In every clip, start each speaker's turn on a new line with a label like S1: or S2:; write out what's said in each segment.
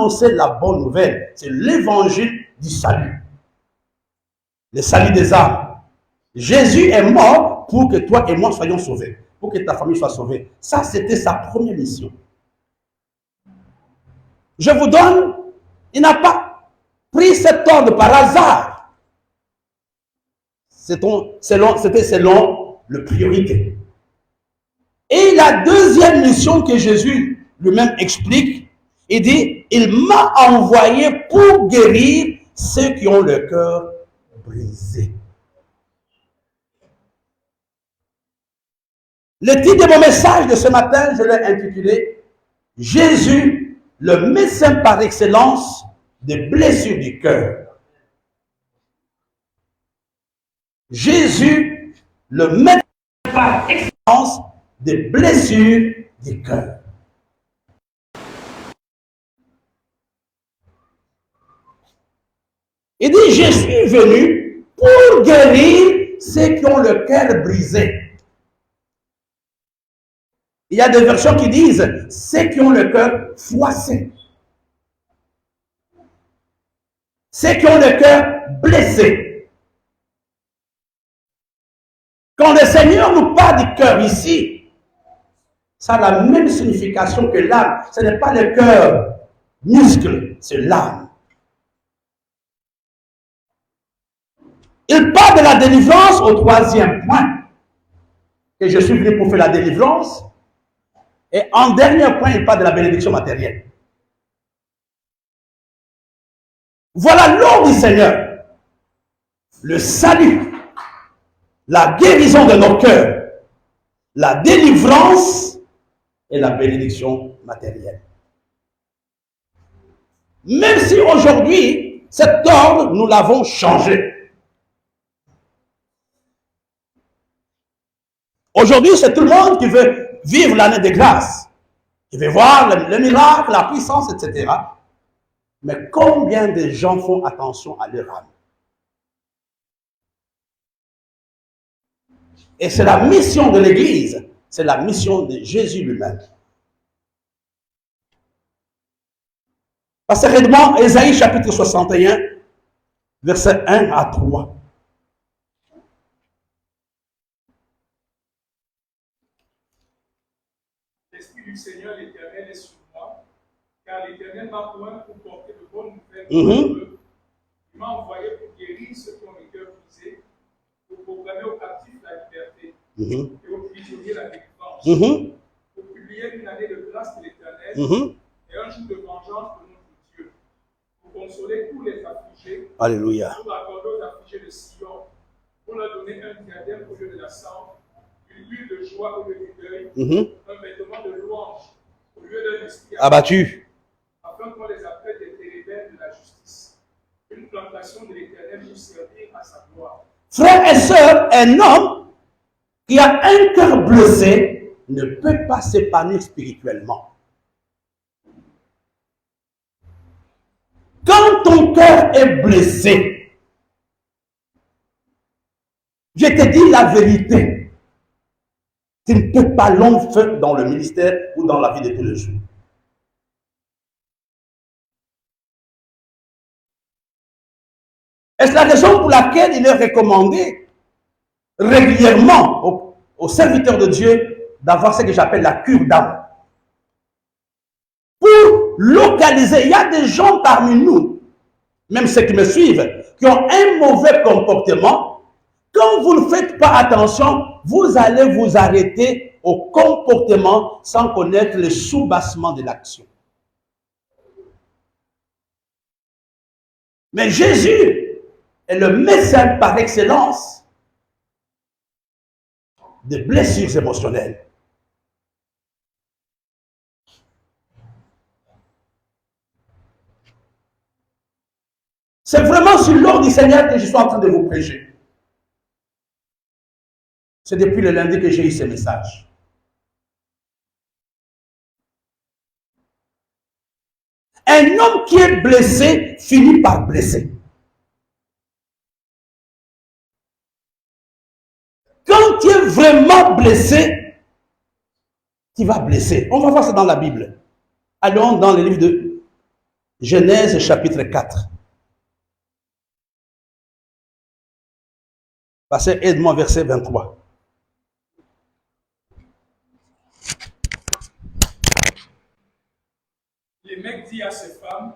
S1: annoncer la bonne nouvelle. C'est l'évangile du salut. Le salut des âmes. Jésus est mort pour que toi et moi soyons sauvés. Pour que ta famille soit sauvée. Ça, c'était sa première mission. Je vous donne, il n'a pas pris cet ordre par hasard. C'était selon le priorité. Et la deuxième mission que Jésus lui-même explique, il dit, il m'a envoyé pour guérir ceux qui ont le cœur brisé. Le titre de mon message de ce matin, je l'ai intitulé « Jésus, le médecin par excellence des blessures du cœur ». Jésus, le médecin par excellence des blessures du cœur. Il dit, je suis venu pour guérir ceux qui ont le cœur brisé. Il y a des versions qui disent, ceux qui ont le cœur froissé. Ceux qui ont le cœur blessé. Quand le Seigneur nous parle du cœur ici, ça a la même signification que l'âme. Ce n'est pas le cœur muscle, c'est l'âme. Il parle de la délivrance au troisième point. Et je suis venu pour faire la délivrance. Et en dernier point, il parle de la bénédiction matérielle. Voilà l'ordre du Seigneur. Le salut, la guérison de nos cœurs, la délivrance et la bénédiction matérielle. Même si aujourd'hui, cet ordre, nous l'avons changé. Aujourd'hui, c'est tout le monde qui veut vivre l'année de grâce, qui veut voir le miracle, la puissance, etc. Mais combien de gens font attention à leur âme? Et c'est la mission de l'Église, c'est la mission de Jésus lui-même. Passez rapidement Ésaïe chapitre 61, versets 1 à 3.
S2: L'Esprit du Seigneur l'Éternel est sur moi, car l'Éternel m'a point pour porter de bonnes nouvelles pour eux. Il m'a envoyé pour guérir ceux qui ont les cœurs brisés, pour proclamer aux captifs la liberté et aux prisonniers la délivrance, pour publier une année de grâce de l'Éternel et un jour de vengeance de notre Dieu, pour consoler tous les affligés,
S1: Alléluia.
S2: pour accorder aux affligés de Sion, pour leur donner un diadème au lieu de la cendre, une huile de joie au lieu du deuil, un vêtement de louange au lieu d'un esprit
S1: abattu,
S2: afin qu'on les appelle des térébelles de la justice, une plantation de l'Éternel pour servir à sa gloire.
S1: Frères et sœurs, un homme qui a un cœur blessé ne peut pas s'épanouir spirituellement. Quand ton cœur est blessé, je te dis la vérité, tu ne peux pas long feu dans le ministère ou dans la vie de tous les jours. Est-ce la raison pour laquelle il est recommandé régulièrement aux serviteurs de Dieu d'avoir ce que j'appelle la cure d'âme? Pour localiser, il y a des gens parmi nous, même ceux qui me suivent, qui ont un mauvais comportement. Quand vous ne faites pas attention, vous allez vous arrêter au comportement sans connaître le soubassement de l'action. Mais Jésus est le médecin par excellence des blessures émotionnelles. C'est vraiment sur l'ordre du Seigneur que je suis en train de vous prêcher. C'est depuis le lundi que j'ai eu ce message. Un homme qui est blessé finit par blesser. Quand tu es vraiment blessé, tu vas blesser. On va voir ça dans la Bible. Allons dans le livre Genèse chapitre 4. Pasteur, aide-moi verset 23.
S2: Lémec dit à ses femmes,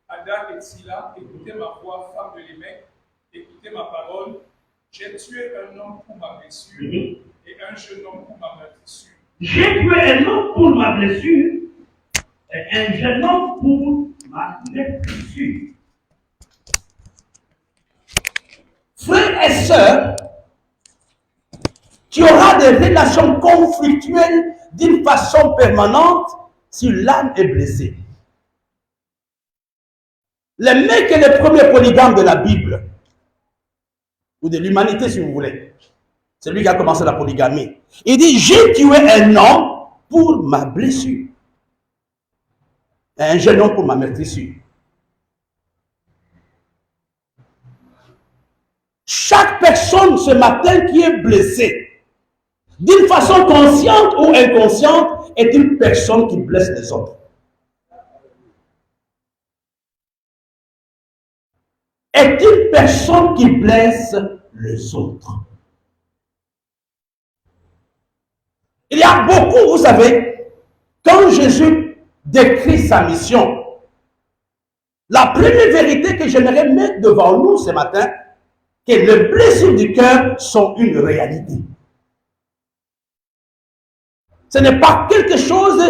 S2: Ada et Tsila, écoutez ma voix, femme de Lémec, écoutez ma parole. J'ai tué un homme pour ma blessure et un jeune homme pour ma meurtrissure.
S3: J'ai tué un homme pour ma blessure et un jeune homme pour ma meurtrissure.
S1: Frères et sœurs, tu auras des relations conflictuelles d'une façon permanente si l'âme est blessée. Le mec est le premier polygame de la Bible, ou de l'humanité si vous voulez. C'est lui qui a commencé la polygamie. Il dit, j'ai tué un homme pour ma blessure. Et un jeune homme pour ma meurtrissure. Chaque personne ce matin qui est blessée, d'une façon consciente ou inconsciente, est une personne qui blesse les autres. Est une personne qui blesse les autres. Il y a beaucoup, vous savez, quand Jésus décrit sa mission, la première vérité que j'aimerais mettre devant nous ce matin, que les blessures du cœur sont une réalité. Ce n'est pas quelque chose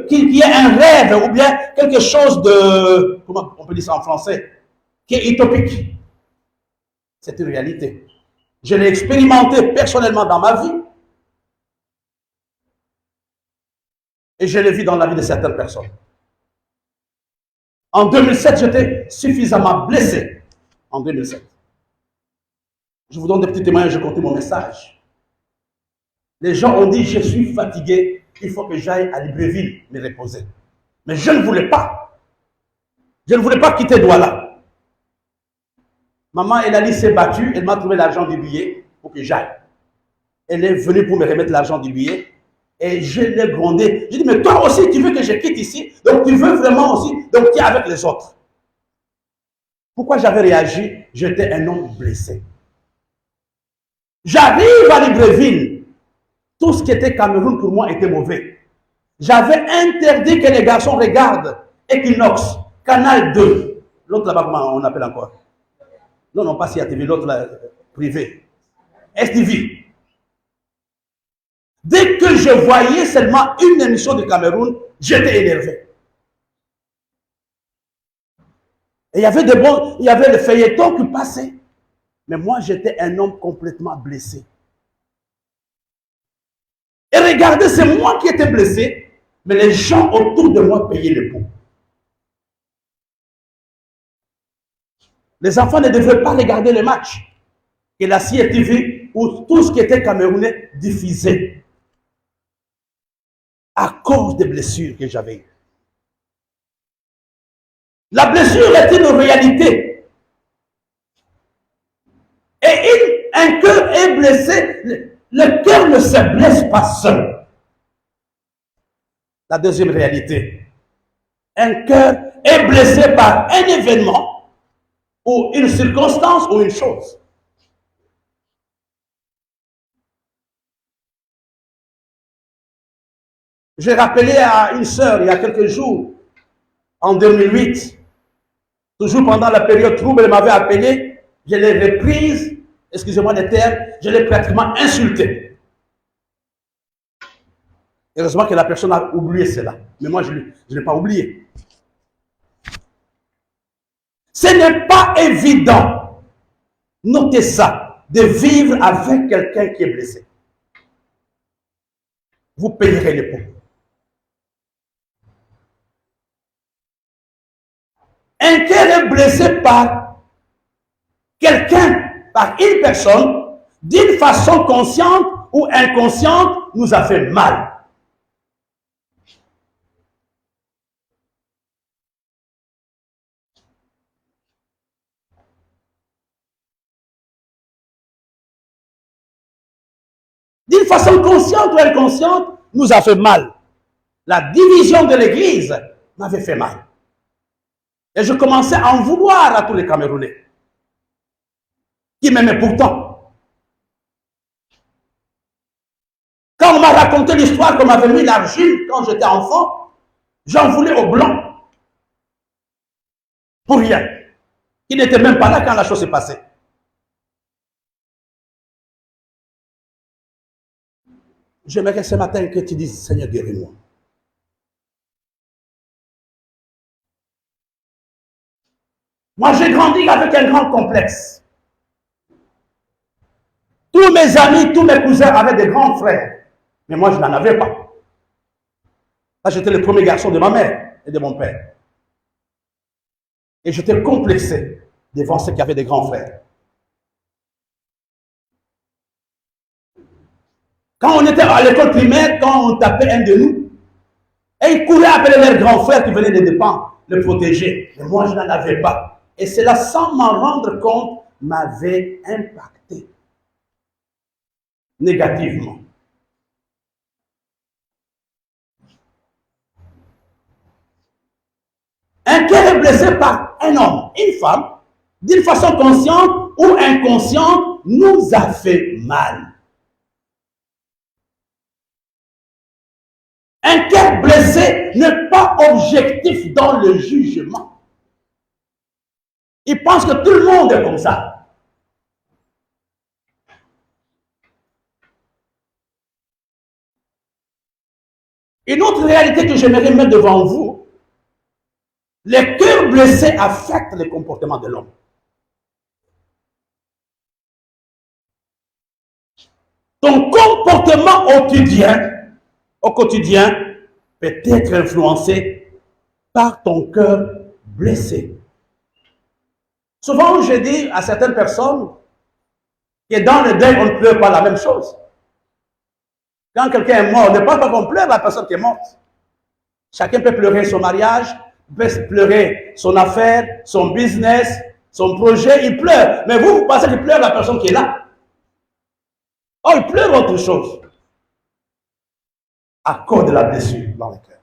S1: qui est un rêve ou bien quelque chose de, comment on peut dire ça en français, qui est utopique. C'est une réalité. Je l'ai expérimenté personnellement dans ma vie et je l'ai vu dans la vie de certaines personnes. En 2007, j'étais suffisamment blessé. En 2007. Je vous donne des petits témoignages, je continue mon message. Les gens ont dit, je suis fatigué, il faut que j'aille à Libreville me reposer. Mais je ne voulais pas. Je ne voulais pas quitter Douala. Maman Elali s'est battue, elle m'a trouvé l'argent du billet pour que j'aille. Elle est venue pour me remettre l'argent du billet et je l'ai grondé. J'ai dit, mais toi aussi, tu veux que je quitte ici, donc tu veux vraiment aussi, donc tu es avec les autres. Pourquoi j'avais réagi? J'étais un homme blessé. J'arrive à Libreville. Tout ce qui était Cameroun pour moi était mauvais. J'avais interdit que les garçons regardent Equinox, Canal 2. L'autre là-bas, comment on appelle encore? Non, non, pas CATV, l'autre là, privé. STV. Dès que je voyais seulement une émission de Cameroun, j'étais énervé. Et il y avait il y avait le feuilleton qui passait. Mais moi, j'étais un homme complètement blessé. Et regardez, c'est moi qui étais blessé, mais les gens autour de moi payaient le pot. Les enfants ne devraient pas regarder le match que la CRTV ou tout ce qui était camerounais diffusait à cause des blessures que j'avais eues. La blessure est une réalité. Et un cœur est blessé, le cœur ne se blesse pas seul. La deuxième réalité, un cœur est blessé par un événement ou une circonstance ou une chose. J'ai rappelé à une sœur il y a quelques jours, en 2008, toujours pendant la période trouble, elle m'avait appelé, je l'ai reprise, excusez-moi les termes, je l'ai pratiquement insultée. Heureusement que la personne a oublié cela. Mais moi, je ne l'ai pas oublié. Ce n'est pas évident, notez ça, de vivre avec quelqu'un qui est blessé. Vous payerez les pots. Un cœur est blessé par quelqu'un, par une personne, d'une façon consciente ou inconsciente, nous a fait mal. D'une façon consciente ou inconsciente, nous a fait mal. La division de l'Église m'avait fait mal. Et je commençais à en vouloir à tous les Camerounais, qui m'aimaient pourtant. Quand on m'a raconté l'histoire qu'on m'avait mis l'argile quand j'étais enfant, j'en voulais aux Blancs. Pour rien. Ils n'étaient même pas là quand la chose s'est passée. J'aimerais ce matin que tu dises, Seigneur, guéris-moi. Moi, j'ai grandi avec un grand complexe. Tous mes amis, tous mes cousins avaient des grands frères. Mais moi, je n'en avais pas. Là, j'étais le premier garçon de ma mère et de mon père. Et j'étais complexé devant ceux qui avaient des grands frères. Quand on était à l'école primaire, quand on tapait un de nous, et ils couraient appeler leur grand frère qui venait de dépendre, le protéger. Mais moi, je n'en avais pas. Et cela, sans m'en rendre compte, m'avait impacté négativement. Un cœur est blessé par un homme, une femme, d'une façon consciente ou inconsciente, nous a fait mal. Un cœur blessé n'est pas objectif dans le jugement. Il pense que tout le monde est comme ça. Une autre réalité que j'aimerais mettre devant vous, les cœurs blessés affectent le comportement de l'homme. Ton comportement au quotidien, peut être influencé par ton cœur blessé. Souvent, je dis à certaines personnes que dans le deuil, on ne pleure pas la même chose. Quand quelqu'un est mort, on ne parle pas qu'on pleure la personne qui est morte. Chacun peut pleurer son mariage, peut pleurer son affaire, son business, son projet, il pleure. Mais vous pensez qu'il pleure la personne qui est là. Oh, il pleure autre chose. À cause de la blessure dans le cœur.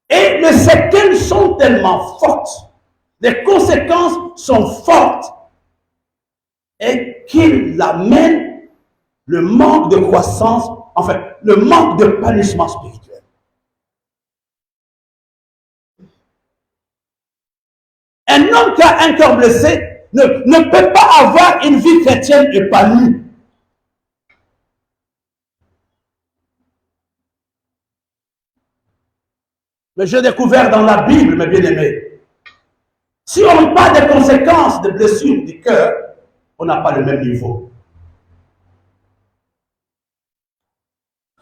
S1: Et les séquelles sont tellement fortes, les conséquences sont fortes, et qu'il amène le manque de croissance, enfin, le manque de épanouissement spirituel. Un homme qui a un cœur blessé ne peut pas avoir une vie chrétienne épanouie. Mais j'ai découvert dans la Bible, mes bien-aimés, si on parle des conséquences des blessures du cœur, on n'a pas le même niveau.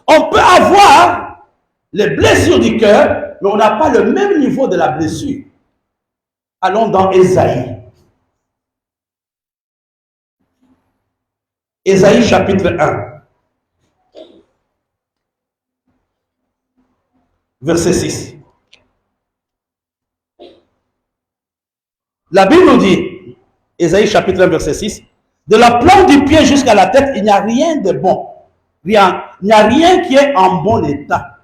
S1: On peut avoir les blessures du cœur, mais on n'a pas le même niveau de la blessure. Allons dans Ésaïe. Ésaïe chapitre 1. Verset 6. La Bible nous dit, Ésaïe chapitre 1, verset 6, de la plante du pied jusqu'à la tête, il n'y a rien de bon. Rien. Il n'y a rien qui est en bon état.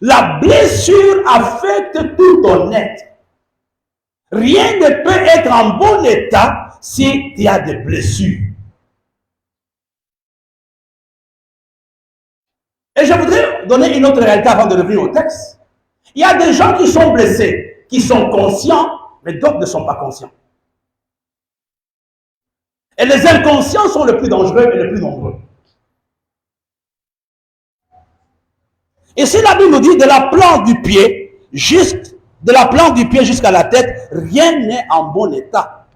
S1: La blessure affecte tout ton être. Rien ne peut être en bon état s'il y a des blessures. Et je voudrais donner une autre réalité avant de revenir au texte. Il y a des gens qui sont blessés, qui sont conscients, mais d'autres ne sont pas conscients. Et les inconscients sont les plus dangereux et les plus nombreux. Et si la Bible nous dit de la plante du pied, de la plante du pied jusqu'à la tête, rien n'est en bon état.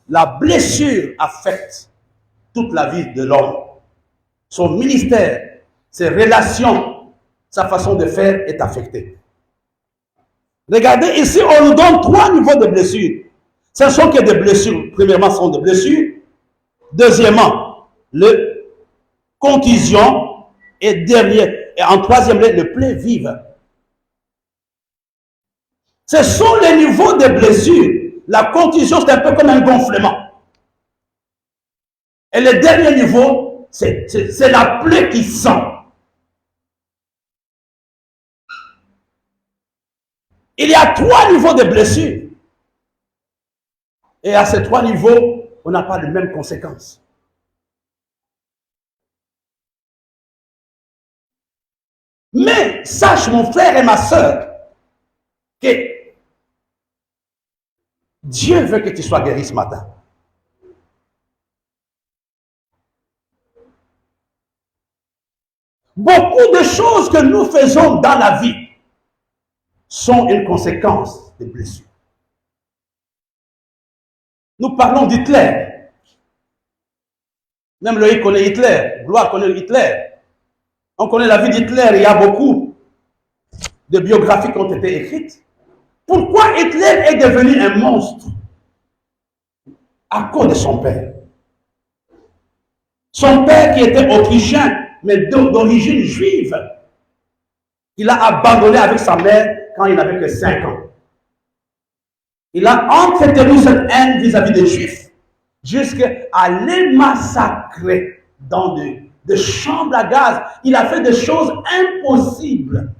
S1: La blessure affecte toute la vie de l'homme. Son ministère, ses relations, sa façon de faire est affectée. Regardez, ici, on nous donne 3 niveaux de blessures. Ce ne sont que des blessures. Premièrement, ce sont des blessures. Deuxièmement, le contusion. Et en troisième lieu, le plaie vive. Ce sont les niveaux de blessures. La contusion, c'est un peu comme un gonflement. Et le dernier niveau, c'est la plaie qui sent. Il y a 3 niveaux de blessures. Et à ces 3 niveaux, on n'a pas les mêmes conséquences. Mais sache, mon frère et ma soeur, que Dieu veut que tu sois guéri ce matin. Beaucoup de choses que nous faisons dans la vie sont une conséquence des blessures. Nous parlons d'Hitler. Même Loïc connaît Hitler, Gloire connaît Hitler. On connaît la vie d'Hitler, il y a beaucoup de biographies qui ont été écrites. Pourquoi Hitler est devenu un monstre? À cause de son père. Son père qui était autrichien, mais d'origine juive, il a abandonné avec sa mère quand il n'avait que 5 ans. Il a entretenu cette haine vis-à-vis des Juifs, jusqu'à les massacrer dans des chambres à gaz. Il a fait des choses impossibles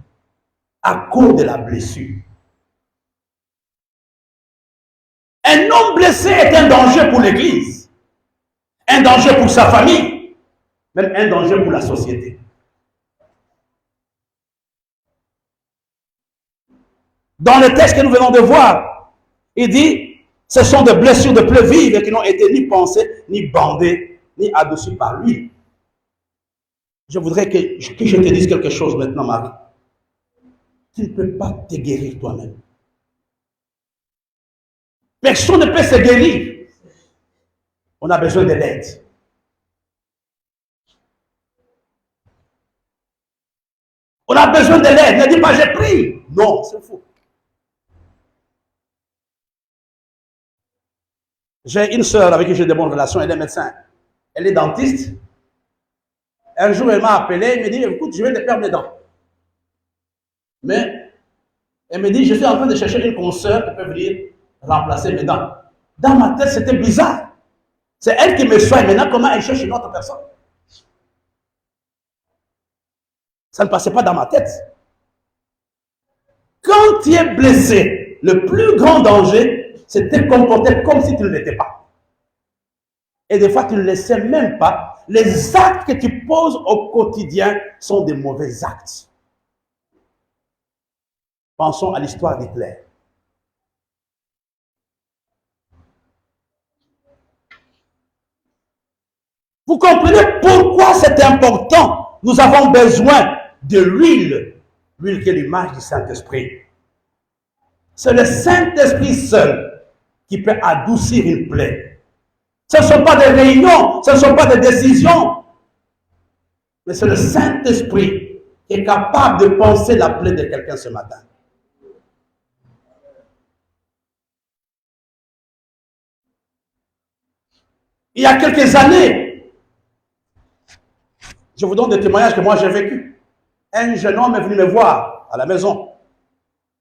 S1: à cause de la blessure. Un homme blessé est un danger pour l'Église, un danger pour sa famille, même un danger pour la société. Dans le texte que nous venons de voir, il dit, ce sont des blessures de plaies vives qui n'ont été ni pensées, ni bandées, ni adoucies par lui. Je voudrais que je te dise quelque chose maintenant, Marie. Tu ne peux pas te guérir toi-même. Personne ne peut se guérir. On a besoin de l'aide. On a besoin de l'aide. Ne dis pas j'ai pris. Non, c'est faux. J'ai une sœur avec qui j'ai de bonnes relations, elle est médecin. Elle est dentiste. Un jour, elle m'a appelé, elle me dit, écoute, je vais te perdre mes dents. Mais, elle me dit, je suis en train de chercher une consoeur qui peut venir remplacer mes dents. Dans ma tête, c'était bizarre. C'est elle qui me soigne. Maintenant, comment elle cherche une autre personne? Ça ne passait pas dans ma tête. Quand tu es blessé, le plus grand danger, c'est de te comporter comme si tu ne l'étais pas. Et des fois, tu ne le sais même pas. Les actes que tu poses au quotidien sont des mauvais actes. Pensons à l'histoire d'Hitler. Vous comprenez pourquoi c'est important? Nous avons besoin de l'huile. L'huile qui est l'image du Saint-Esprit. C'est le Saint-Esprit seul qui peut adoucir une plaie. Ce ne sont pas des réunions, ce ne sont pas des décisions. Mais c'est le Saint-Esprit qui est capable de penser la plaie de quelqu'un ce matin. Il y a quelques années, je vous donne des témoignages que moi j'ai vécu. Un jeune homme est venu me voir à la maison.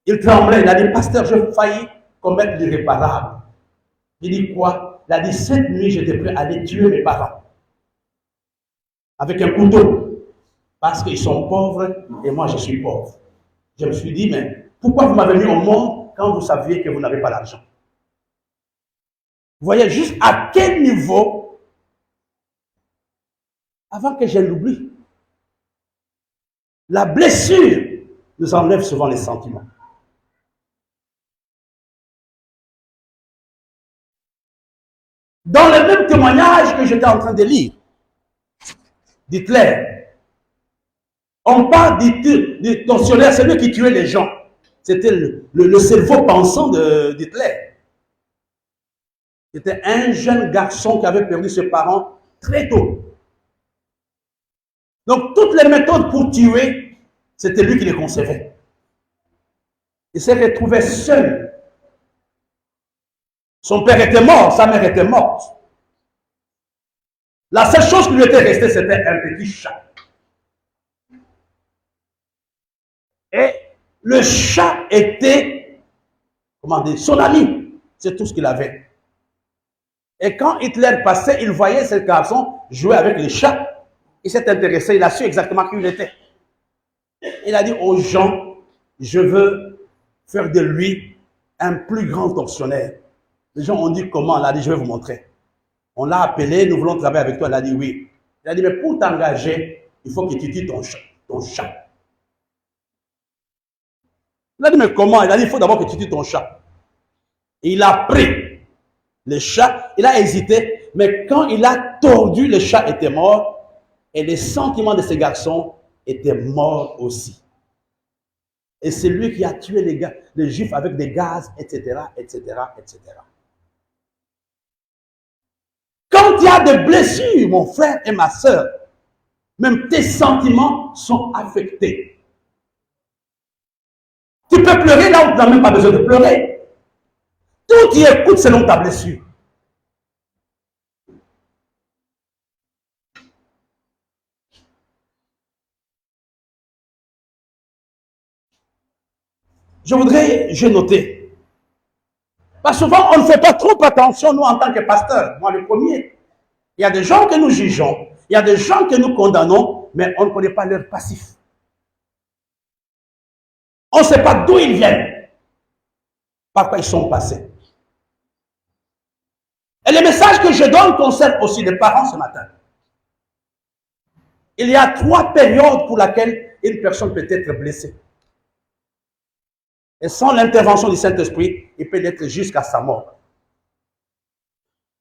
S1: Il tremblait, il a dit, pasteur, j'ai failli commettre l'irréparable. Il dit quoi? Il a dit, cette nuit, j'étais prêt à aller tuer mes parents. Avec un couteau. Parce qu'ils sont pauvres et moi je suis pauvre. Je me suis dit, mais pourquoi vous m'avez mis au monde quand vous saviez que vous n'avez pas d'argent? Vous voyez juste à quel niveau, avant que je l'oublie, la blessure nous enlève souvent les sentiments. Dans le même témoignage que j'étais en train de lire, d'Hitler, on parle du tortionnaire, celui qui tuait les gens. C'était le cerveau pensant d'Hitler. C'était un jeune garçon qui avait perdu ses parents très tôt. Donc, toutes les méthodes pour tuer, c'était lui qui les concevait. Il s'est retrouvé seul. Son père était mort, sa mère était morte. La seule chose qui lui était restée, c'était un petit chat. Et le chat était, comment dire, son ami. C'est tout ce qu'il avait. Et quand Hitler passait, il voyait ce garçon jouer avec les chats. Il s'est intéressé, il a su exactement qui il était. Il a dit aux gens, je veux faire de lui un plus grand tortionnaire. Les gens ont dit comment? Elle a dit, je vais vous montrer. On l'a appelé, nous voulons travailler avec toi. Elle a dit oui. Il a dit, mais pour t'engager, il faut que tu tues ton chat. Il a dit, mais comment? Il a dit, il faut d'abord que tu tues ton chat. Et il a pris le chat, il a hésité, mais quand il a tordu, le chat était mort, et les sentiments de ces garçons étaient morts aussi. Et c'est lui qui a tué les Juifs avec des gaz, etc., etc., etc. Quand il y a des blessures, mon frère et ma soeur, même tes sentiments sont affectés. Tu peux pleurer là où tu n'as même pas besoin de pleurer. Tout y écoute selon ta blessure. J'ai noté. Parce que souvent, on ne fait pas trop attention, nous, en tant que pasteurs. Moi, le premier. Il y a des gens que nous jugeons, il y a des gens que nous condamnons, mais on ne connaît pas leur passif. On ne sait pas d'où ils viennent, par quoi ils sont passés. Et le message que je donne concerne aussi les parents ce matin. Il y a 3 périodes pour lesquelles une personne peut être blessée. Et sans l'intervention du Saint-Esprit, il peut l'être jusqu'à sa mort.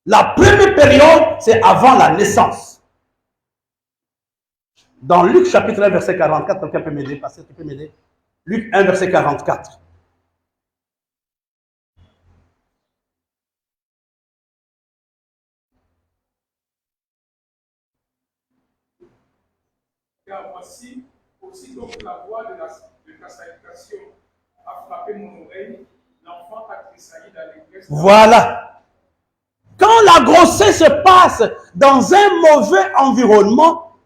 S1: La première période, c'est avant la naissance. Dans Luc chapitre 1, verset 44, quelqu'un peut m'aider, pasteur, tu peux m'aider? Luc 1, verset 44.
S2: Car voici, aussitôt que la voix de ta salutation a frappé mon oreille, l'enfant a tressailli d'allégresse.
S1: Voilà. Quand la grossesse se passe dans un mauvais environnement,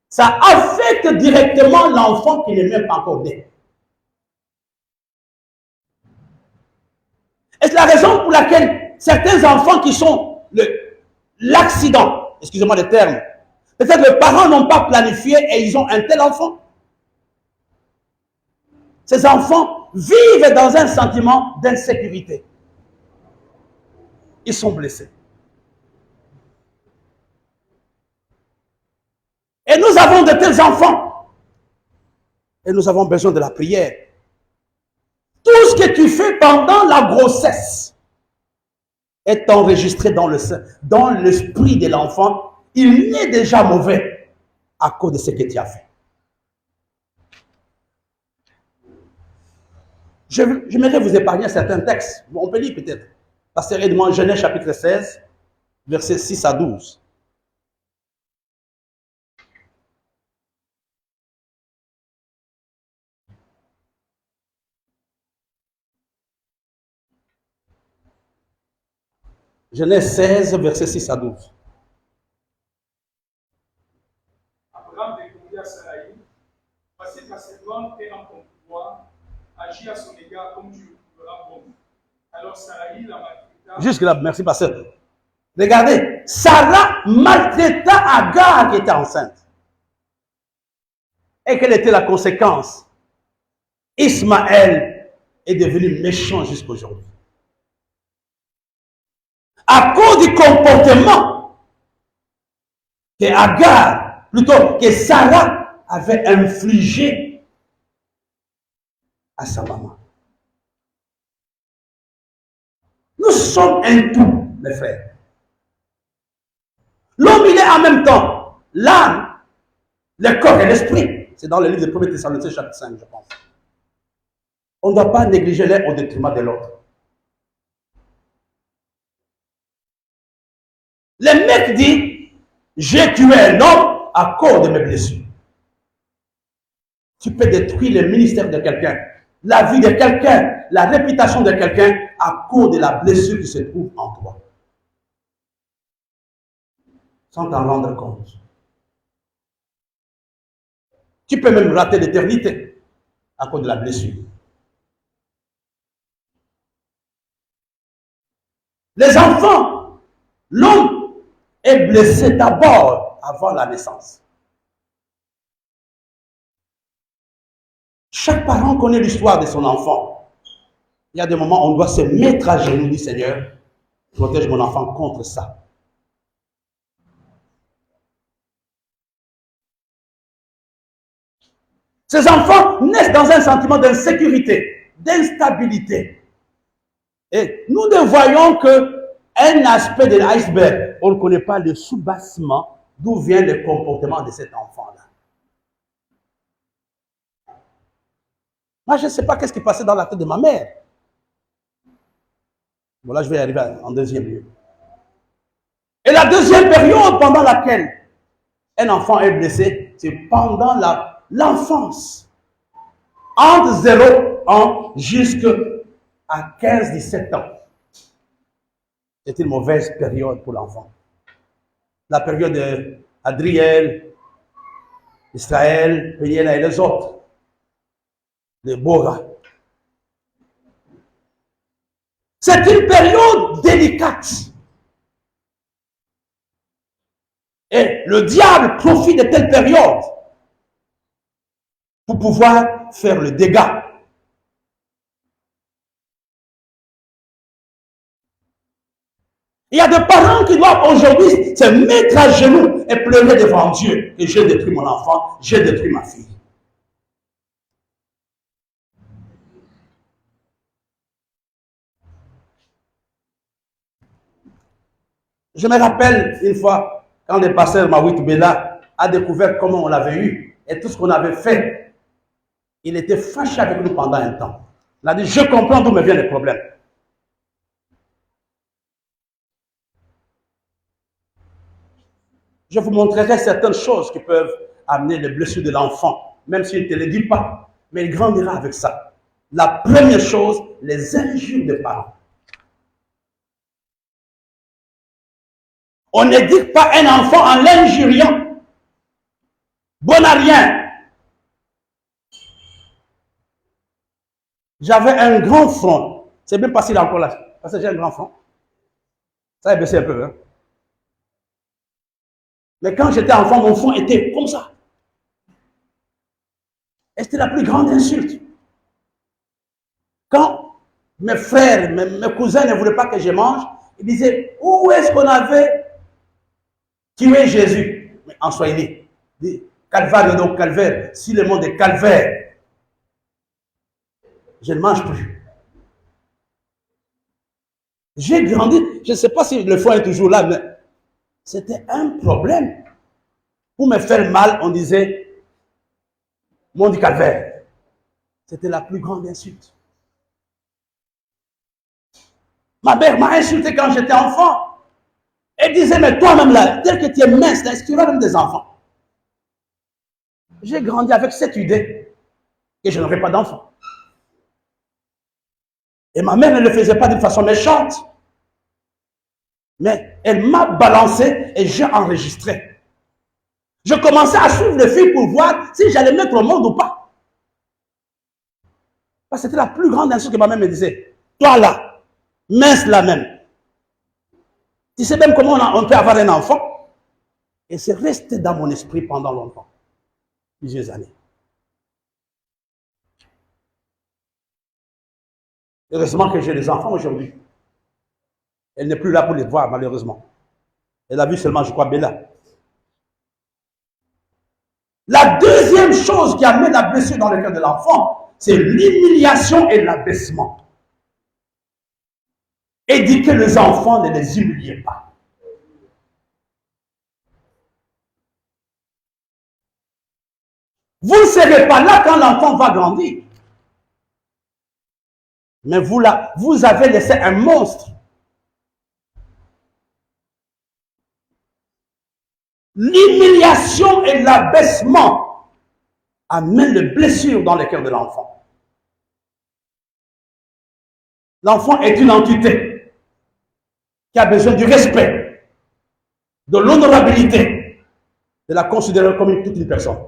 S1: ça affecte directement l'enfant qui n'est même pas encore né. Et c'est la raison pour laquelle certains enfants qui sont l'accident, excusez-moi le terme, peut-être les parents n'ont pas planifié et ils ont un tel enfant. Ces enfants vivent dans un sentiment d'insécurité. Ils sont blessés. Et nous avons de tels enfants. Et nous avons besoin de la prière. Tout ce que tu fais pendant la grossesse est enregistré dans l'esprit de l'enfant. Il est déjà mauvais à cause de ce que tu as fait. J'aimerais vous épargner certains textes. On peut lire peut-être. Pasteur Edmond, Genèse chapitre 16, versets 6 à 12. Genèse 16, versets 6 à 12.
S2: Abraham répondit à Sarai, voici ta servante est en ton pouvoir, agis à son égard comme tu le trouveras bon. Alors Sarai la maltraita.
S1: Jusque là, merci pasteur. Regardez, Sarah maltraita Agar qui était enceinte. Et quelle était la conséquence? Ismaël est devenu méchant jusqu'à aujourd'hui. À cause du comportement que Agar, plutôt que Sarah, avait infligé à sa maman. Nous sommes un tout, mes frères. L'homme, il est en même temps l'âme, le corps et l'esprit. C'est dans le livre de 1 Thessaloniciens chapitre 5, je pense. On ne doit pas négliger l'un au détriment de l'autre. Le mec dit, j'ai tué un homme à cause de mes blessures. Tu peux détruire le ministère de quelqu'un, la vie de quelqu'un, la réputation de quelqu'un à cause de la blessure qui se trouve en toi. Sans t'en rendre compte. Tu peux même rater l'éternité à cause de la blessure. Les enfants, l'homme est blessé d'abord avant la naissance. Chaque parent connaît l'histoire de son enfant. Il y a des moments où on doit se mettre à genoux, dit Seigneur, protège mon enfant contre ça. Ces enfants naissent dans un sentiment d'insécurité, d'instabilité. Et nous ne voyons qu'un aspect de l'iceberg. On ne connaît pas le soubassement d'où vient le comportement de cet enfant-là. Moi, je ne sais pas qu'est-ce qui passait dans la tête de ma mère. Bon, là, je vais arriver en deuxième lieu. Et la deuxième période pendant laquelle un enfant est blessé, c'est pendant l'enfance. Entre 0 ans jusqu'à 15-17 ans. C'est une mauvaise période pour l'enfant. La période d'Adriel, Israël, Péniela et les autres. Les Bora. C'est une période délicate. Et le diable profite de telle période pour pouvoir faire le dégât. Il y a des parents qui doivent aujourd'hui se mettre à genoux et pleurer devant Dieu que j'ai détruit mon enfant, j'ai détruit ma fille. Je me rappelle une fois, quand le pasteur Mawit Bella a découvert comment on l'avait eu et tout ce qu'on avait fait, il était fâché avec nous pendant un temps. Il a dit, je comprends d'où me viennent les problèmes. Je vous montrerai certaines choses qui peuvent amener les blessures de l'enfant, même s'il ne te le dit pas, mais il grandira avec ça. La première chose, les injures des parents. On n'éduque pas un enfant en l'injuriant. Bon à rien. J'avais un grand front. C'est bien passé là encore là. Parce que j'ai un grand front. Ça a baissé un peu. Hein? Mais quand j'étais enfant, mon front était comme ça. Et c'était la plus grande insulte. Quand mes frères, mes cousins ne voulaient pas que je mange, ils disaient, où est-ce qu'on avait tué Jésus? Mais en Swahili, calvaire, donc calvaire. Si le monde est calvaire, je ne mange plus. J'ai grandi, je ne sais pas si le foie est toujours là, mais c'était un problème. Pour me faire mal, on disait, monde calvaire. C'était la plus grande insulte. Ma mère m'a insulté quand j'étais enfant. Elle disait, mais toi-même là, tel que tu es mince, est-ce que tu auras même des enfants? J'ai grandi avec cette idée que je n'aurais pas d'enfants. Et ma mère ne le faisait pas d'une façon méchante. Mais elle m'a balancé et j'ai enregistré. Je commençais à suivre le fil pour voir si j'allais mettre au monde ou pas. Parce que c'était la plus grande insulte que ma mère me disait. Toi là, mince là même. Tu sais même comment on peut avoir un enfant? Et c'est resté dans mon esprit pendant longtemps. Plusieurs années. Heureusement que j'ai des enfants aujourd'hui. Elle n'est plus là pour les voir, malheureusement. Elle a vu seulement, je crois, Bella. La deuxième chose qui amène la blessure dans le cœur de l'enfant, c'est l'humiliation et l'abaissement. Éduquez les enfants, ne les humiliez pas. Vous ne serez pas là quand l'enfant va grandir. Mais vous là, vous avez laissé un monstre. L'humiliation et l'abaissement amènent les blessures dans le cœur de l'enfant. L'enfant est une entité qui a besoin du respect, de l'honorabilité, de la considérer comme toute une personne.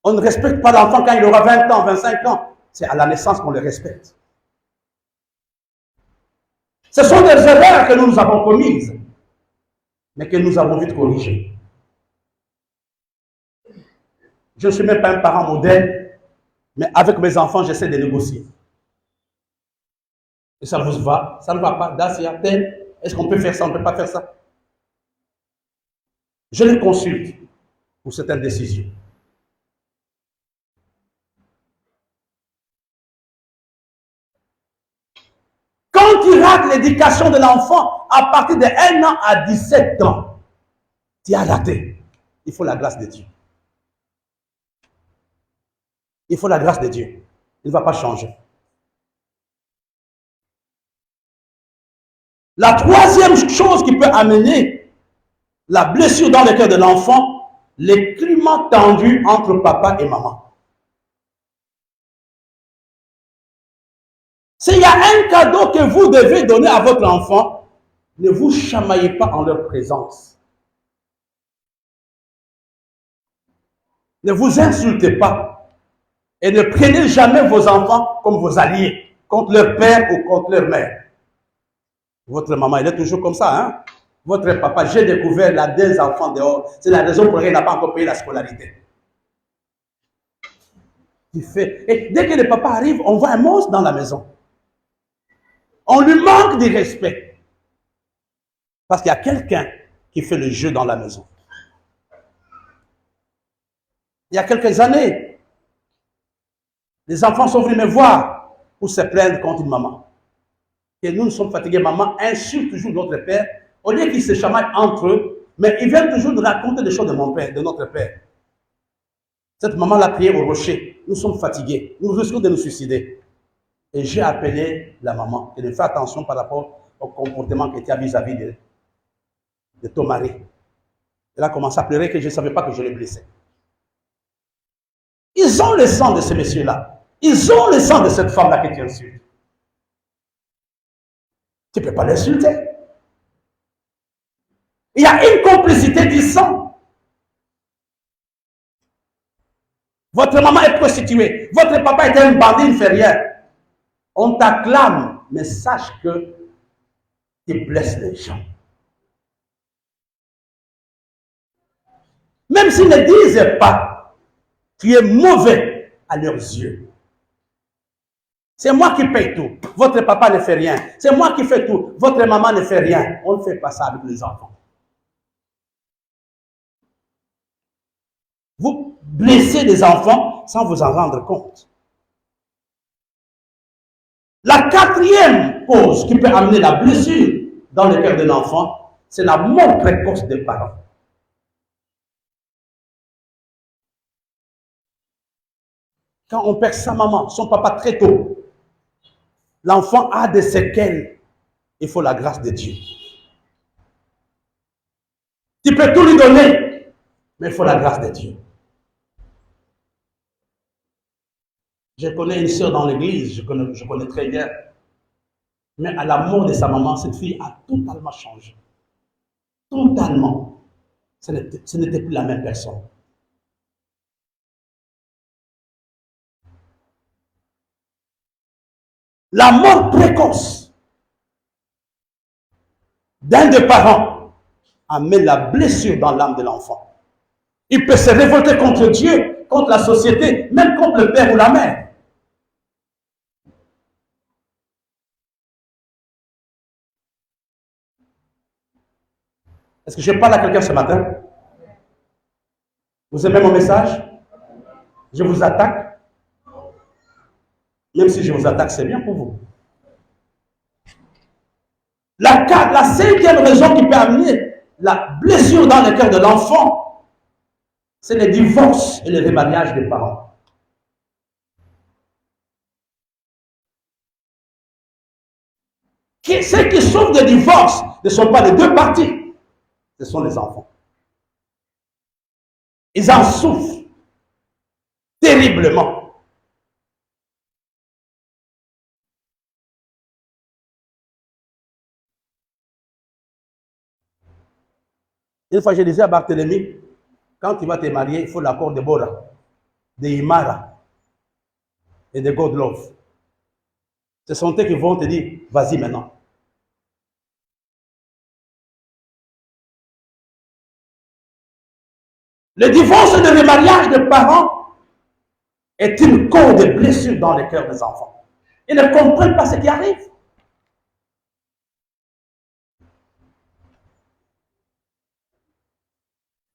S1: On ne respecte pas l'enfant quand il aura 20 ans, 25 ans. C'est à la naissance qu'on le respecte. Ce sont des erreurs que nous avons commises, mais que nous avons vite corrigées. Je ne suis même pas un parent modèle, mais avec mes enfants, j'essaie de négocier. Et ça vous va, ça ne va pas, Dacia, tel. Est-ce qu'on peut faire ça, on ne peut pas faire ça? Je les consulte pour certaines décisions. Quand tu rates l'éducation de l'enfant à partir de 1 an à 17 ans, tu as raté. Il faut la grâce de Dieu. Il faut la grâce de Dieu. Il ne va pas changer. La troisième chose qui peut amener la blessure dans le cœur de l'enfant, les climats tendus entre papa et maman. S'il y a un cadeau que vous devez donner à votre enfant, ne vous chamaillez pas en leur présence. Ne vous insultez pas. Et ne prenez jamais vos enfants comme vos alliés, contre leur père ou contre leur mère. Votre maman, elle est toujours comme ça, hein? Votre papa, j'ai découvert là des enfants dehors. C'est la raison pour laquelle il n'a pas encore payé la scolarité. Et dès que le papa arrive, on voit un monstre dans la maison. On lui manque de respect. Parce qu'il y a quelqu'un qui fait le jeu dans la maison. Il y a quelques années, les enfants sont venus me voir pour se plaindre contre une maman. Et nous sommes fatigués, maman insulte toujours notre père. Au lieu qu'ils se chamaillent entre eux, mais ils viennent toujours nous raconter des choses de mon père, de notre père. Cette maman l'a prié au rocher. Nous sommes fatigués. Nous risquons de nous suicider. Et j'ai appelé la maman et de faire attention par rapport au comportement que tu as vis-à-vis de ton mari. Elle a commencé à pleurer que je ne savais pas que je l'ai blessé. Ils ont le sang de ce monsieur-là. Ils ont le sang de cette femme-là que tu insultes. Tu ne peux pas l'insulter. Il y a une complicité du sang. Votre maman est prostituée. Votre papa est un bandit, il ne fait rien. On t'acclame, mais sache que tu blesses les gens. Même s'ils ne disent pas, tu es mauvais à leurs yeux. C'est moi qui paye tout. Votre papa ne fait rien. C'est moi qui fais tout. Votre maman ne fait rien. On ne fait pas ça avec les enfants. Vous blessez les enfants sans vous en rendre compte. La quatrième cause qui peut amener la blessure dans le cœur de l'enfant, c'est la mort précoce des parents. Quand on perd sa maman, son papa très tôt, l'enfant a des séquelles. Il faut la grâce de Dieu. Tu peux tout lui donner, mais il faut la grâce de Dieu. Je connais une sœur dans l'église, je connais très bien. Mais à la mort de sa maman, cette fille a totalement changé. Totalement. Ce n'était plus la même personne. La mort précoce d'un des parents amène la blessure dans l'âme de l'enfant. Il peut se révolter contre Dieu, contre la société, même contre le père ou la mère. Est-ce que je parle à quelqu'un ce matin? Vous aimez mon message? Je vous attaque? Même si je vous attaque, c'est bien pour vous. La cinquième raison qui peut amener la blessure dans le cœur de l'enfant, c'est le divorce et le remariage des parents. Ceux qui souffrent de divorce ne sont pas les deux parties. Ce sont les enfants. Ils en souffrent terriblement. Une fois, je disais à Barthélemy, quand tu vas te marier, il faut l'accord de Bora, de Imara et de Godlove. Ce sont eux qui vont te dire, vas-y maintenant. Le divorce et le remariage des parents est une cause de blessure dans le cœur des enfants. Ils ne comprennent pas ce qui arrive.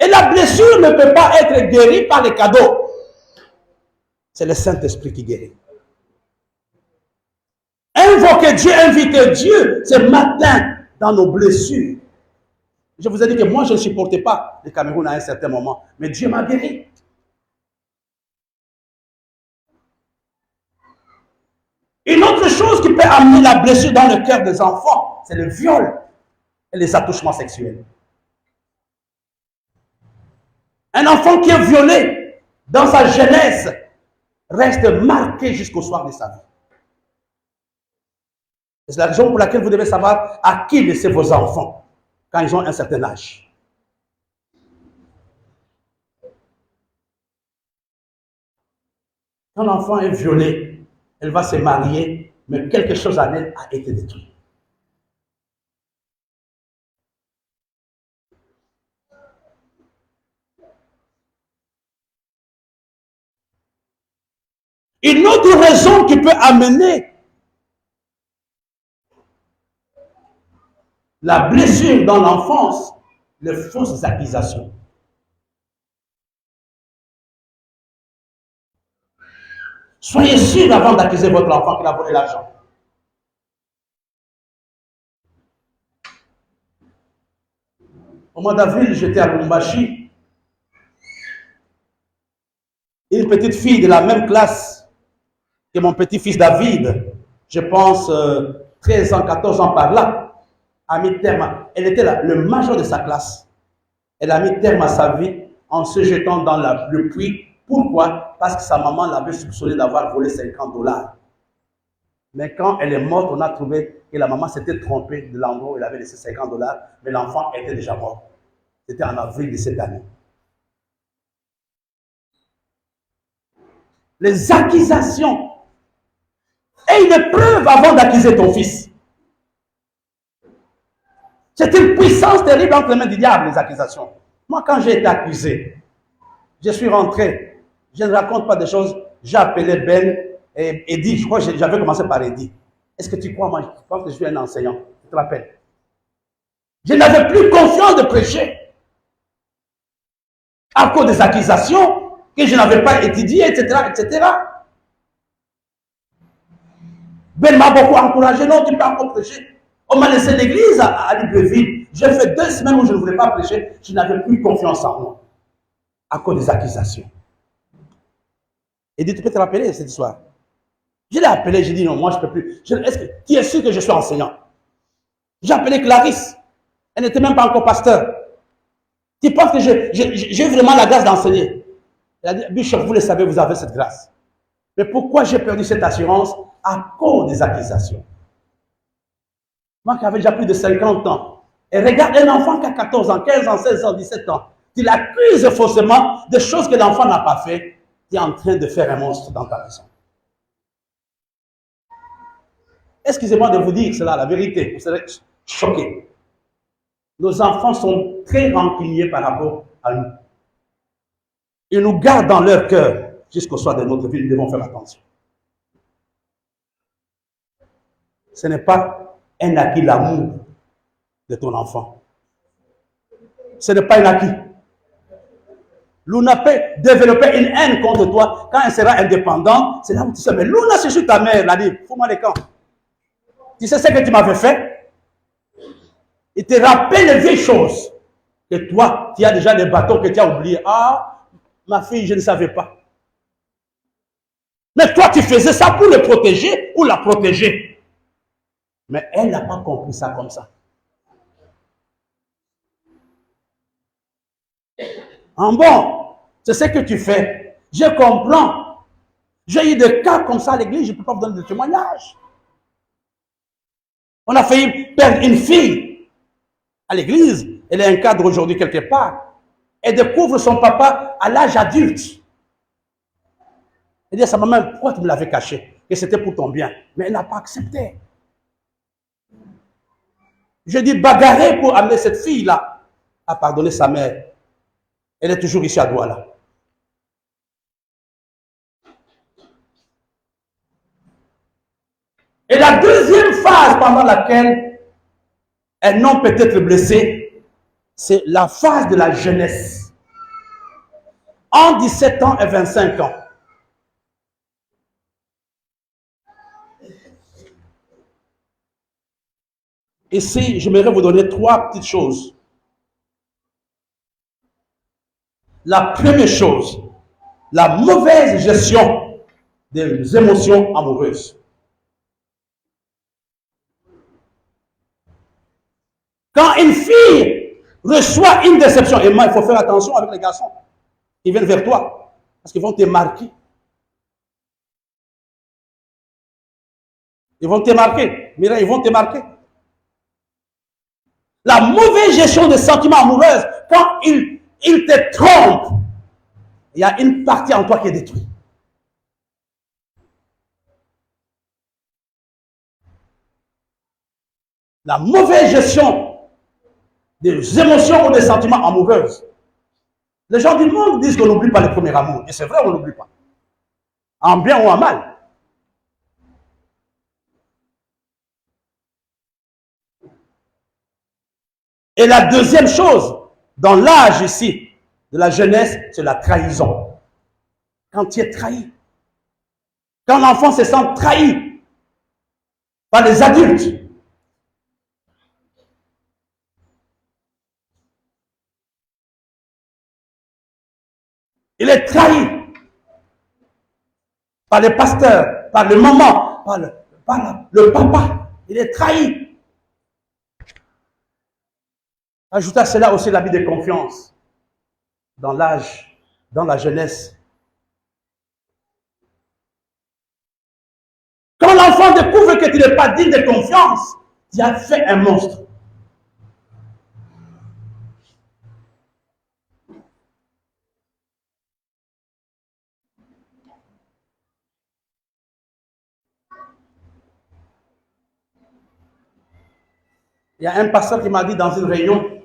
S1: Et la blessure ne peut pas être guérie par les cadeaux. C'est le Saint-Esprit qui guérit. Invoquer Dieu, inviter Dieu ce matin dans nos blessures. Je vous ai dit que moi, je ne supportais pas le Cameroun à un certain moment. Mais Dieu m'a guéri. Une autre chose qui peut amener la blessure dans le cœur des enfants, c'est le viol et les attouchements sexuels. Un enfant qui est violé dans sa jeunesse reste marqué jusqu'au soir de sa vie. C'est la raison pour laquelle vous devez savoir à qui laisser vos enfants quand ils ont un certain âge. Quand l'enfant est violé, elle va se marier, mais quelque chose en elle a été détruit. Une autre raison qui peut amener la blessure dans l'enfance, les fausses accusations. Soyez sûr avant d'accuser votre enfant qu'il a volé l'argent. Au mois d'avril, j'étais à Lubumbashi. Une petite fille de la même classe que mon petit-fils David, je pense 13 ans, 14 ans par là, a mis terme. Elle était le major de sa classe. Elle a mis terme à sa vie en se jetant dans le puits. Pourquoi? Parce que sa maman l'avait soupçonné d'avoir volé 50 $. Mais quand elle est morte, on a trouvé que la maman s'était trompée de l'endroit où elle avait laissé 50 $, mais l'enfant était déjà mort. C'était en avril de cette année. Les accusations. Et une preuve avant d'accuser ton fils. C'est une puissance terrible entre les mains du diable, les accusations. Moi, quand j'ai été accusé, je suis rentré. Je ne raconte pas des choses. J'ai appelé Ben et Eddie. Je crois que j'avais commencé par Eddie. Est-ce que tu crois, moi, je pense que je suis un enseignant. Tu te rappelles? Je n'avais plus confiance de prêcher. À cause des accusations que je n'avais pas étudiées, etc., etc. Ben m'a beaucoup encouragé. Non, tu peux encore prêcher. On m'a laissé l'église à Libreville. J'ai fait 2 semaines où je ne voulais pas prêcher. Je n'avais plus confiance en moi. À cause des accusations. Et dit, tu peux te rappeler cette histoire? Je l'ai appelé, j'ai dit non, moi je ne peux plus. Est-ce que tu es sûr que je suis enseignant? J'ai appelé Clarisse. Elle n'était même pas encore pasteur. Tu penses que j'ai vraiment la grâce d'enseigner? Elle a dit, Bishop, vous le savez, vous avez cette grâce. Mais pourquoi j'ai perdu cette assurance? À cause des accusations. Moi qui avais déjà plus de 50 ans, et regarde un enfant qui a 14 ans, 15 ans, 16 ans, 17 ans, tu l'accuses faussement de choses que l'enfant n'a pas fait, tu es en train de faire un monstre dans ta maison. Excusez-moi de vous dire cela, la vérité, vous serez choqués. Nos enfants sont très rancuniers par rapport à nous. Ils nous gardent dans leur cœur jusqu'au soir de notre vie, nous devons faire attention. Ce n'est pas un acquis l'amour de ton enfant. Ce n'est pas un acquis. Luna peut développer une haine contre toi quand elle sera indépendante. C'est là où tu sais, mais Luna, c'est sur ta mère, elle a dit, fous-moi les camps. Tu sais ce que tu m'avais fait? Il te rappelle les vieilles choses. Que toi, tu as déjà des bâtons que tu as oubliés. Ah, ma fille, je ne savais pas. Mais toi, tu faisais ça pour le protéger ou la protéger. Mais elle n'a pas compris ça comme ça. En bon, c'est ce que tu fais. Je comprends. J'ai eu des cas comme ça à l'église, je ne peux pas vous donner de témoignage. On a failli perdre une fille à l'église. Elle est un cadre aujourd'hui quelque part. Elle découvre son papa à l'âge adulte. Elle dit à sa maman, pourquoi tu me l'avais caché? Que c'était pour ton bien. Mais elle n'a pas accepté. Je dis bagarrer pour amener cette fille-là à pardonner sa mère. Elle est toujours ici à Douala. Et la deuxième phase pendant laquelle un homme peut être blessé, c'est la phase de la jeunesse. en 17 ans et 25 ans. Ici, j'aimerais vous donner 3 petites choses. La première chose, la mauvaise gestion des émotions amoureuses. Quand une fille reçoit une déception, et moi, il faut faire attention avec les garçons, ils viennent vers toi, parce qu'ils vont te marquer. Ils vont te marquer. Mireille, ils vont te marquer. La mauvaise gestion des sentiments amoureux, quand ils te trompent, il y a une partie en toi qui est détruite. La mauvaise gestion des émotions ou des sentiments amoureux. Les gens du monde disent qu'on n'oublie pas le premier amour. Et c'est vrai, on n'oublie pas. En bien ou en mal. Et la deuxième chose, dans l'âge ici, de la jeunesse, c'est la trahison. Quand tu es trahi. Quand l'enfant se sent trahi par les adultes. Il est trahi par les pasteurs, par le maman, par le papa. Il est trahi. Ajoute à cela aussi l'habit de confiance dans l'âge, dans la jeunesse. Quand l'enfant découvre que tu n'es pas digne de confiance, tu as fait un monstre. Il y a un pasteur qui m'a dit dans une réunion,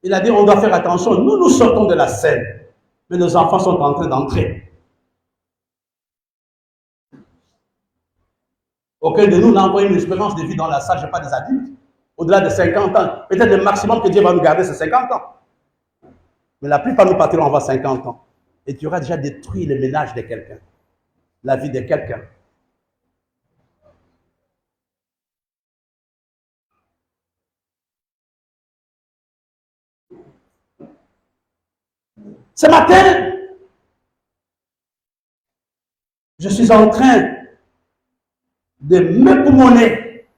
S1: il a dit on doit faire attention, nous sortons de la scène, mais nos enfants sont en train d'entrer. Aucun de nous n'a envoyé une expérience de vie dans la salle, je ne sais pas des adultes, au-delà de 50 ans. Peut-être le maximum que Dieu va nous garder, c'est 50 ans. Mais la plupart nous partiront avoir 50 ans. Et tu auras déjà détruit le ménage de quelqu'un, la vie de quelqu'un. Ce matin, je suis en train de me poumonner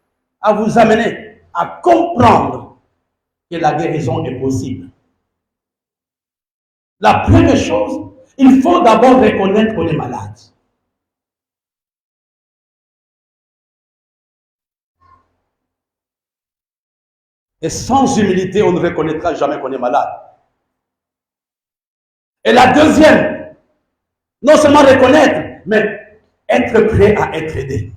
S1: à vous amener à comprendre que la guérison est possible. La première chose, il faut d'abord reconnaître qu'on est malade. Et sans humilité, on ne reconnaîtra jamais qu'on est malade. Et la deuxième, non seulement reconnaître, mais être prêt à être aidé.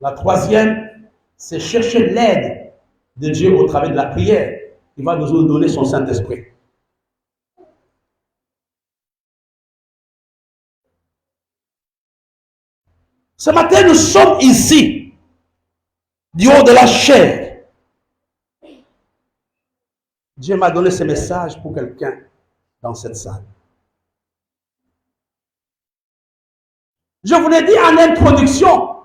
S1: La troisième, c'est chercher l'aide de Dieu au travers de la prière. Il va nous donner son Saint-Esprit. Ce matin, nous sommes ici, du haut de la chair. Dieu m'a donné ce message pour quelqu'un dans cette salle. Je vous l'ai dit en introduction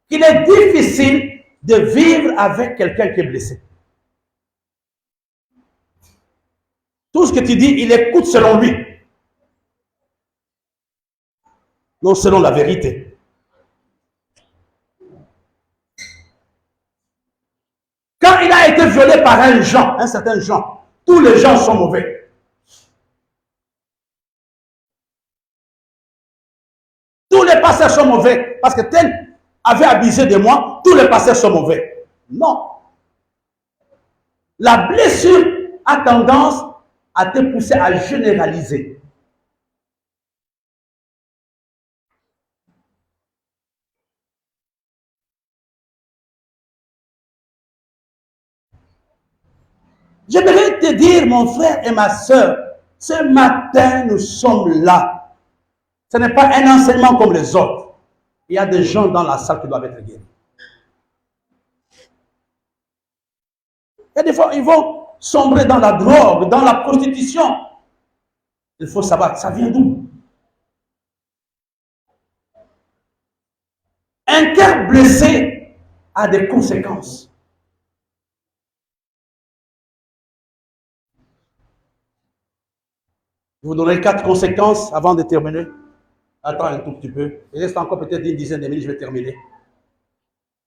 S1: qu'il est difficile de vivre avec quelqu'un qui est blessé. Tout ce que tu dis, il écoute selon lui. Non selon la vérité. Quand il a été violé par un certain Jean, tous les gens sont mauvais. Tous les pasteurs sont mauvais parce que tel avait abusé de moi, tous les pasteurs sont mauvais. Non. La blessure a tendance à te pousser à généraliser. J'aimerais te dire, mon frère et ma soeur, ce matin, nous sommes là. Ce n'est pas un enseignement comme les autres. Il y a des gens dans la salle qui doivent être guéris. Et des fois, ils vont sombrer dans la drogue, dans la prostitution. Il faut savoir, ça vient d'où? Un cœur blessé a des conséquences. Je vous donnerai 4 conséquences avant de terminer. Attends un tout petit peu. Il reste encore peut-être une dizaine de minutes, je vais terminer.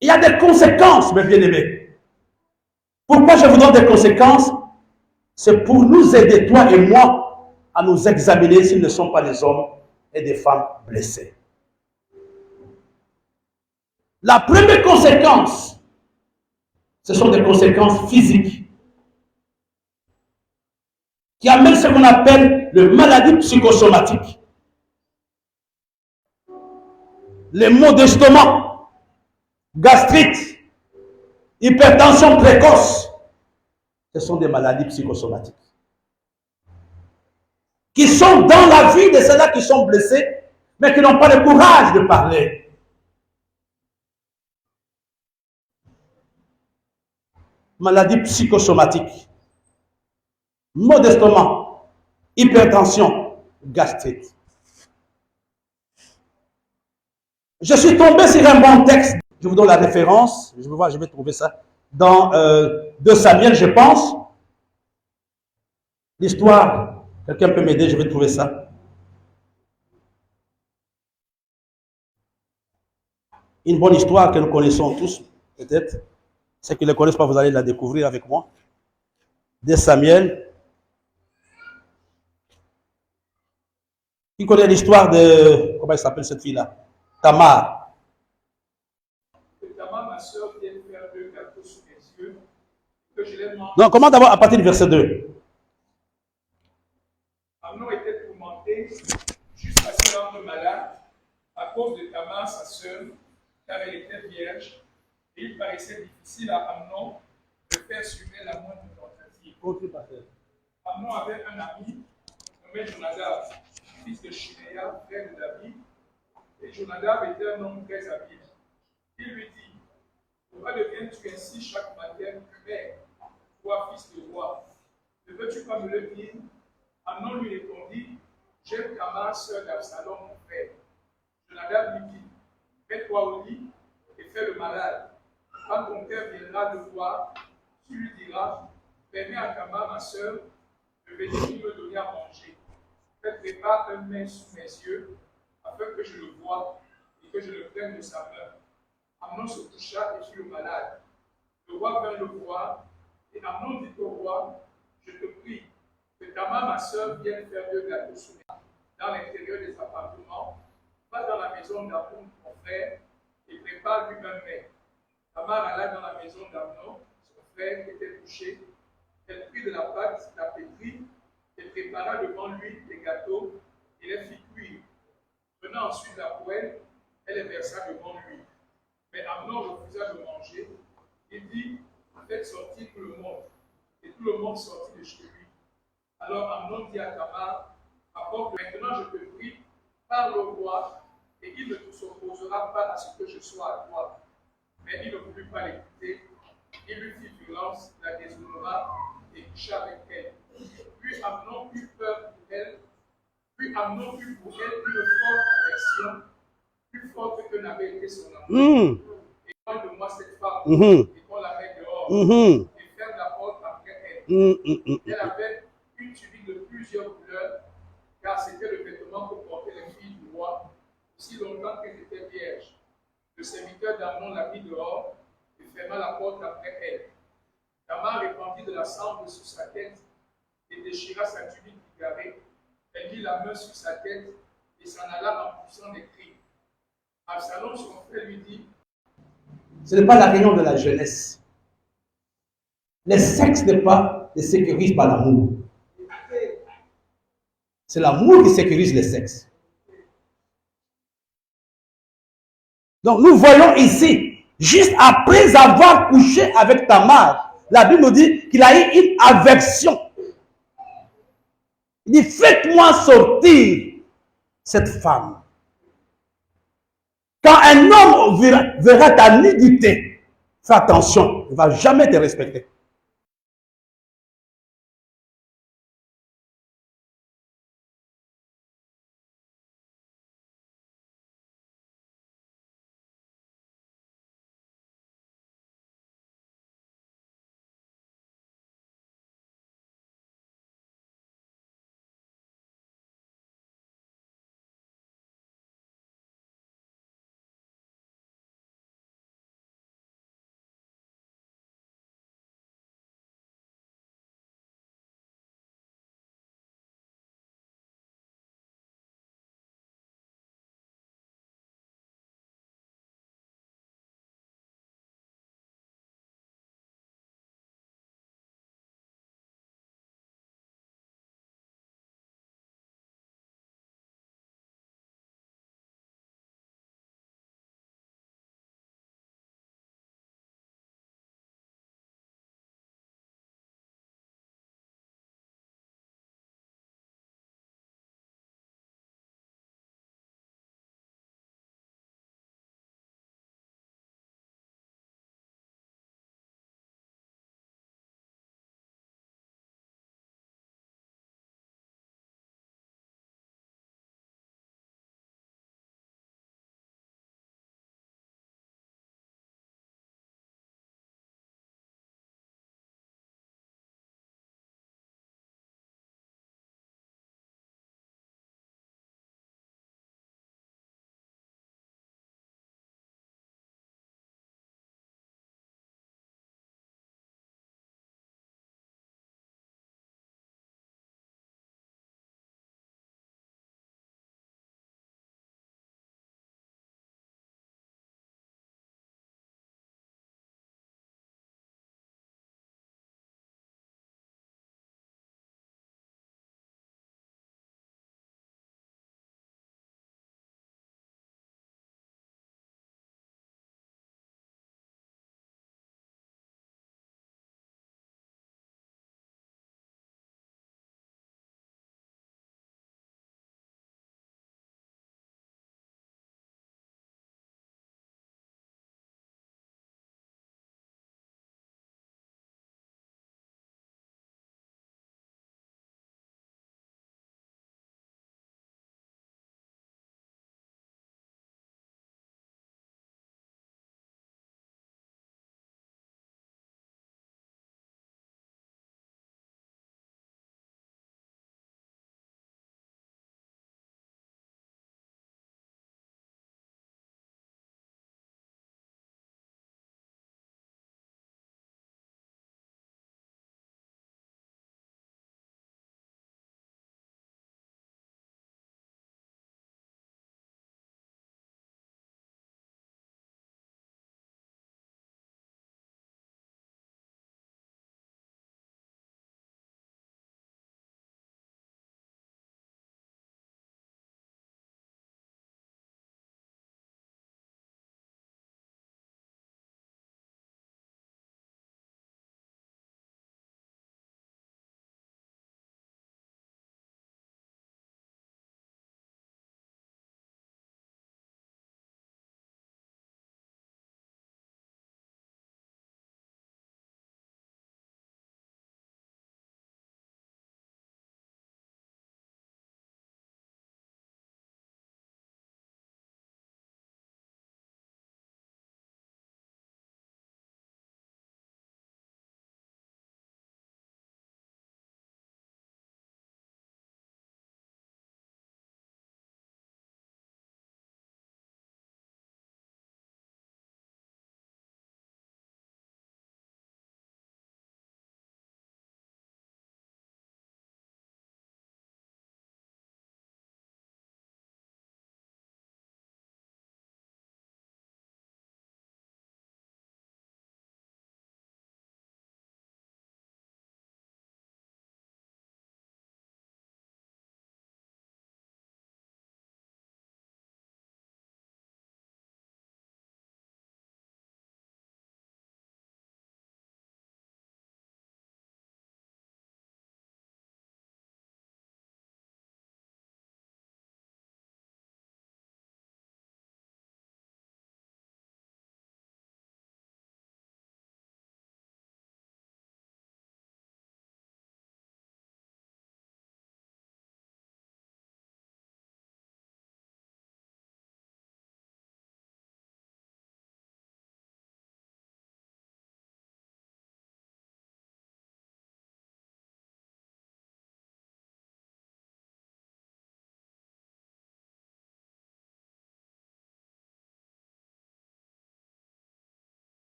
S1: Il y a des conséquences, mes bien-aimés. Pourquoi je vous donne des conséquences? C'est pour nous aider, toi et moi, à nous examiner s'ils ne sont pas des hommes et des femmes blessés. La première conséquence, ce sont des conséquences physiques qui amènent ce qu'on appelle le maladie psychosomatique. Les maux d'estomac, gastrite, hypertension précoce, ce sont des maladies psychosomatiques qui sont dans la vie de ceux-là qui sont blessés, mais qui n'ont pas le courage de parler. Maladie psychosomatique, maux d'estomac, hypertension, gastrite. Je suis tombé sur un bon texte. Je vous donne la référence. Je vais trouver ça dans 2 Samuel, je pense. L'histoire, quelqu'un peut m'aider, je vais trouver ça. Une bonne histoire que nous connaissons tous, peut-être. Ceux qui ne le connaissent pas, vous allez la découvrir avec moi. 2 Samuel. Qui connaît l'histoire de... Comment elle s'appelle cette fille-là? Tamar.
S2: Tamar, ma soeur, vient faire 2 gâteaux sous mes yeux. Que je les mange.
S1: Non, comment d'abord à partir du verset 2?
S2: Amnon était tourmenté jusqu'à se rendre malade à cause de Tamar, sa soeur, car elle était vierge. Et il paraissait difficile à Amnon de faire suivre la moindre tentative. Amnon avait un ami nommé Jonadab, fils de Shiméa, frère de David. Et Jonadab était un homme très habile. Il lui dit, pourquoi deviens-tu ainsi chaque matin, mère, toi, fils de roi? Ne veux-tu pas me le dire? Amnon lui répondit, j'aime Tamar, sœur d'Absalom, mon frère. Jonadab lui dit, mets-toi au lit et fais le malade. Quand ton père viendra le voir, tu lui diras, permets à Tamar, ma sœur, de venir me donner à manger. Prépare un mets sous mes yeux, afin que je le voie et que je le prenne de sa main. Amnon se coucha et fut le malade. Le roi vint le voir, et Amnon dit au roi, je te prie, que Tamar, ma sœur, vienne faire 2 gâteaux sous mes mains dans l'intérieur des appartements, va dans la maison d'Amnon, mon frère, et prépare lui un mets. Tamar alla dans la maison d'Amnon, son frère qui était couché. Elle prit de la pâte, la pétrit, et prépara devant lui les gâteaux, et les fit cuire. Prenant ensuite la poêle, elle les versa devant lui. Mais Amnon refusa de manger. Il dit, faites sortir tout le monde. Et tout le monde sortit de chez lui. Alors Amnon dit à Tamar, apporte maintenant, je te prie, parle au roi, et il ne s'opposera pas à ce que je sois à toi. Mais il ne voulut pas l'écouter. Il lui fit violence, la déshonora et coucha avec elle. Puis Amnon eut peur pour elle. Puis Amnon eut pour elle une forte affection, plus forte que n'avait été son amour. Et loin de moi cette femme, et qu'on la met dehors, et ferme la porte après elle. Elle avait une tunique de plusieurs couleurs, car c'était le vêtement que portaient les filles du roi, aussi longtemps qu'elles étaient vierges. Le serviteur d'Amnon la mit dehors et ferma la porte après elle. Tamar répandit de la cendre sur sa tête et déchira sa tunique bigarrée. Elle mit la main sur sa tête et s'en alla en poussant des cris. Absalom, son frère, lui dit,
S1: ce n'est pas la réunion de la jeunesse. Le sexe n'est pas ne sécurise pas l'amour. C'est l'amour qui sécurise le sexe. Donc nous voyons ici, juste après avoir couché avec Tamar, la Bible nous dit qu'il a eu une aversion. Il dit, faites-moi sortir cette femme. Quand un homme verra ta nudité, fais attention, il ne va jamais te respecter.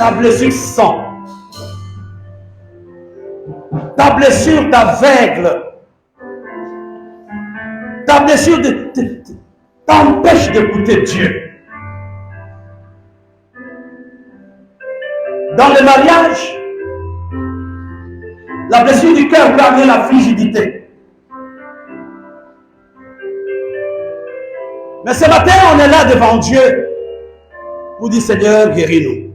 S1: Ta blessure sent. Ta blessure t'aveugle. Ta blessure t'empêche d'écouter Dieu. Dans le mariage, la blessure du cœur peut amener la frigidité. Mais ce matin, on est là devant Dieu pour dire, Seigneur, guéris-nous.